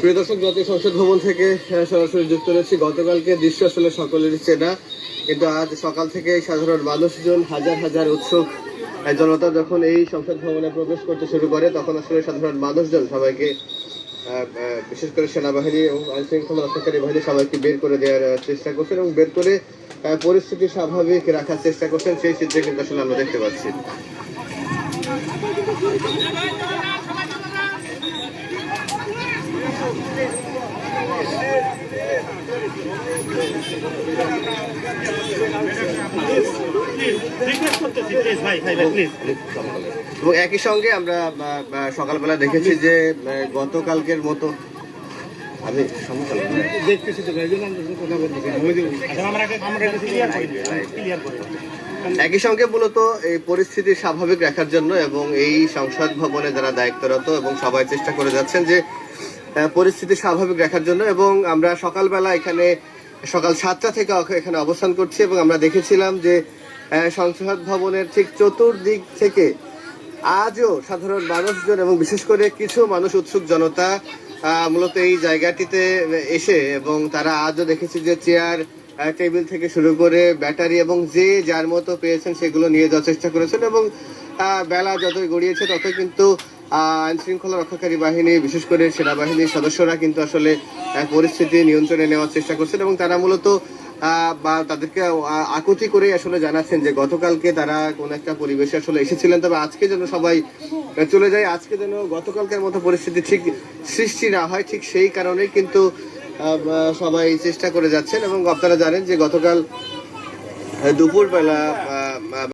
প্রিয় দর্শক, জাতীয় সংসদ ভবন থেকে সরাসরি যুক্ত রয়েছি। গতকালকে দৃশ্য আসলে সকলেরই চেনা, কিন্তু আজ সকাল থেকে সাধারণ মানুষজন হাজার হাজার উৎসুক জনতা যখন এই সংসদ ভবনে প্রবেশ করতে শুরু করে, তখন আসলে সাধারণ মানুষজন সবাইকে, বিশেষ করে সেনাবাহিনী এবং আইন শৃঙ্খলা রক্ষাকারী বাহিনী সবাইকে বের করে দেওয়ার চেষ্টা করছেন এবং বের করে পরিস্থিতি স্বাভাবিক রাখার চেষ্টা করছেন। সেই চিত্রে কিন্তু আসলে আমরা দেখতে পাচ্ছি। এবং একই সঙ্গে আমরা সকালবেলা দেখেছি যে গতকালকের মতো আমি দেখতেছি তো একই সঙ্গে মূলত এই পরিস্থিতি স্বাভাবিক রাখার জন্য এবং এই সংসদ ভবনে যারা দায়িত্বরত এবং সবাই চেষ্টা করে যাচ্ছেন যে পরিস্থিতি স্বাভাবিক রাখার জন্য। এবং আমরা সকালবেলা এখানে সকাল 7টা থেকে এখানে অবস্থান করছি এবং আমরা দেখেছিলাম যে সংসদ ভবনের ঠিক চতুর্দিক থেকে আজও সাধারণ মানুষজন এবং বিশেষ করে কিছু মানুষ, উৎসুক জনতা মূলত এই জায়গাটিতে এসে, এবং তারা আজও দেখেছি যে চেয়ার টেবিল থেকে শুরু করে ব্যাটারি এবং যে যার মতো পেয়েছেন সেগুলো নিয়ে যাওয়ার চেষ্টা করেছেন। এবং বেলা যতই গড়িয়েছে ততই কিন্তু আইন শৃঙ্খলা রক্ষাকারী বাহিনী, বিশেষ করে সেনাবাহিনীর সদস্যরা কিন্তু আসলে পরিস্থিতি নিয়ন্ত্রণে নেওয়ার চেষ্টা করছেন এবং তারা মূলত বা তাদেরকে আকুতি করে আসলে জানাচ্ছেন যে গতকালকে তারা কোন একটা পরিবেশে আসলে এসেছিলেন, তবে আজকে যেন সবাই চলে যায়, আজকে যেন গতকালকের মতো পরিস্থিতি ঠিক সৃষ্টি না হয়, ঠিক সেই কারণেই কিন্তু সবাই চেষ্টা করে যাচ্ছেন। এবং আপনারা জানেন যে গতকাল দুপুরবেলা